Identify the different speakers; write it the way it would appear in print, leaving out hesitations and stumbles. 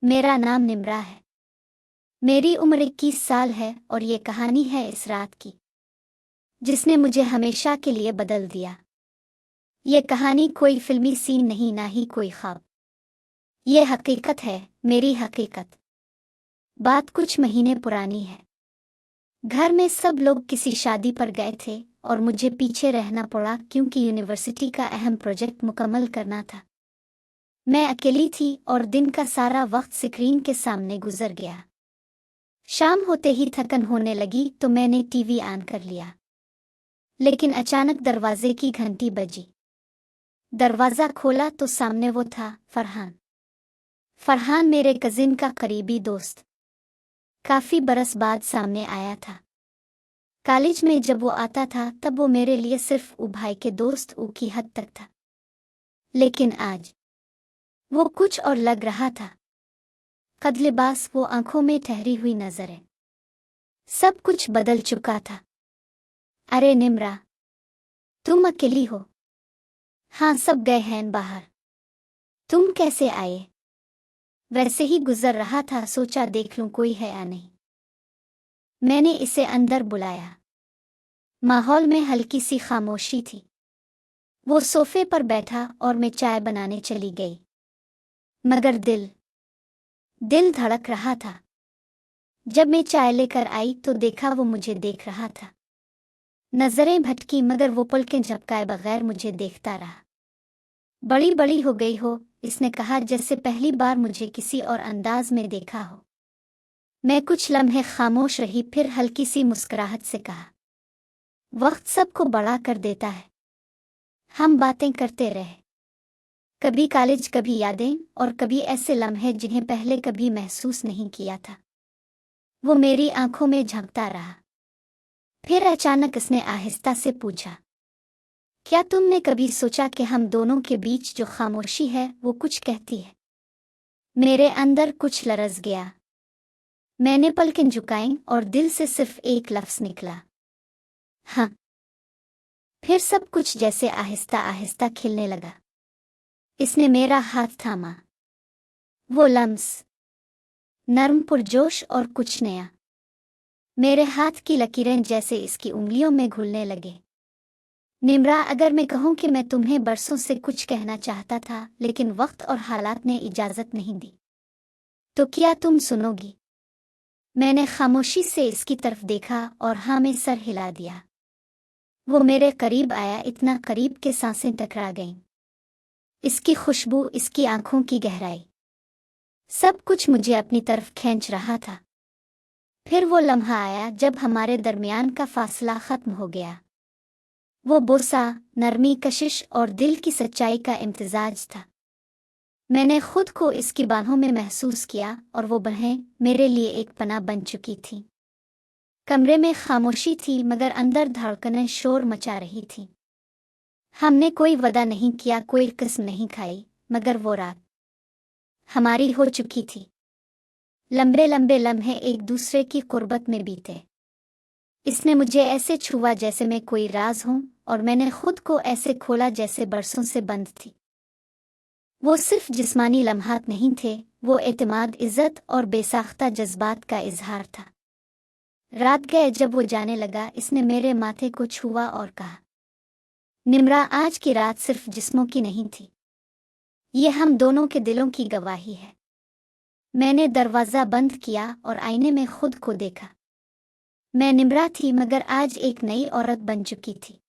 Speaker 1: मेरा नाम निम्रा है। मेरी उम्र 21 साल है और ये कहानी है इस रात की जिसने मुझे हमेशा के लिए बदल दिया। ये कहानी कोई फिल्मी सीन नहीं, ना ही कोई ख्वाब। ये हकीकत है, मेरी हकीकत। बात कुछ महीने पुरानी है। घर में सब लोग किसी शादी पर गए थे और मुझे पीछे रहना पड़ा क्योंकि यूनिवर्सिटी का अहम प्रोजेक्ट मुकम्मल करना था। मैं अकेली थी और दिन का सारा वक्त स्क्रीन के सामने गुजर गया। शाम होते ही थकन होने लगी तो मैंने टीवी ऑन कर लिया, लेकिन अचानक दरवाजे की घंटी बजी। दरवाज़ा खोला तो सामने वो था, फरहान। फरहान मेरे कजिन का करीबी दोस्त। काफ़ी बरस बाद सामने आया था। कॉलेज में जब वो आता था तब वो मेरे लिए सिर्फ भाई के दोस्त की हद तक था, लेकिन आज वो कुछ और लग रहा था। कद लिबास, वो आंखों में ठहरी हुई नजरें, सब कुछ बदल चुका था। अरे निम्रा, तुम अकेली हो? हाँ, सब गए हैं बाहर। तुम कैसे आए? वैसे ही गुजर रहा था, सोचा देख लूं कोई है या नहीं। मैंने इसे अंदर बुलाया। माहौल में हल्की सी खामोशी थी। वो सोफे पर बैठा और मैं चाय बनाने चली गई, मगर दिल धड़क रहा था। जब मैं चाय लेकर आई तो देखा वो मुझे देख रहा था। नजरें भटकी मगर वो पलकें झपकाए बगैर मुझे देखता रहा। बड़ी बड़ी हो गई हो, इसने कहा, जैसे पहली बार मुझे किसी और अंदाज में देखा हो। मैं कुछ लम्हे खामोश रही, फिर हल्की सी मुस्कुराहट से कहा, वक्त सबको बड़ा कर देता है। हम बातें करते रहे, कभी कॉलेज, कभी यादें और कभी ऐसे लम्हे जिन्हें पहले कभी महसूस नहीं किया था। वो मेरी आंखों में झांकता रहा। फिर अचानक उसने आहिस्ता से पूछा, क्या तुमने कभी सोचा कि हम दोनों के बीच जो खामोशी है वो कुछ कहती है? मेरे अंदर कुछ लरज़ गया। मैंने पलकें झुकाईं और दिल से सिर्फ एक लफ्ज़ निकला, हाँ। फिर सब कुछ जैसे आहिस्ता आहिस्ता खिलने लगा। इसने मेरा हाथ थामा। वो लम्स नर्म, पुरजोश और कुछ नया। मेरे हाथ की लकीरें जैसे इसकी उंगलियों में घुलने लगे। निम्रा, अगर मैं कहूं कि मैं तुम्हें बरसों से कुछ कहना चाहता था लेकिन वक्त और हालात ने इजाज़त नहीं दी, तो क्या तुम सुनोगी? मैंने खामोशी से इसकी तरफ देखा और हाँ में सर हिला दिया। वो मेरे करीब आया, इतना करीब कि सांसें टकरा गईं। इसकी खुशबू, इसकी आंखों की गहराई, सब कुछ मुझे अपनी तरफ खींच रहा था। फिर वो लम्हा आया जब हमारे दरमियान का फासला खत्म हो गया। वो बोसा, नरमी, कशिश और दिल की सच्चाई का इम्तिजाज था। मैंने खुद को इसकी बाहों में महसूस किया और वो बाहें मेरे लिए एक पनाह बन चुकी थीं। कमरे में खामोशी थी मगर अंदर धड़कनें शोर मचा रही थीं। हमने कोई वादा नहीं किया, कोई कसम नहीं खाई, मगर वो रात हमारी हो चुकी थी। लंबे लंबे लम्हे एक दूसरे की कुर्बत में बीते। इसने मुझे ऐसे छुआ जैसे मैं कोई राज हूं और मैंने खुद को ऐसे खोला जैसे बरसों से बंद थी। वो सिर्फ जिस्मानी लम्हात नहीं थे, वो एतमाद, इज्जत और बेसाख्ता जज्बात का इजहार था। रात गए जब वो जाने लगा, इसने मेरे माथे को छुआ और कहा, निम्रा, आज की रात सिर्फ जिस्मों की नहीं थी, ये हम दोनों के दिलों की गवाही है। मैंने दरवाज़ा बंद किया और आईने में खुद को देखा। मैं निम्रा थी मगर आज एक नई औरत बन चुकी थी।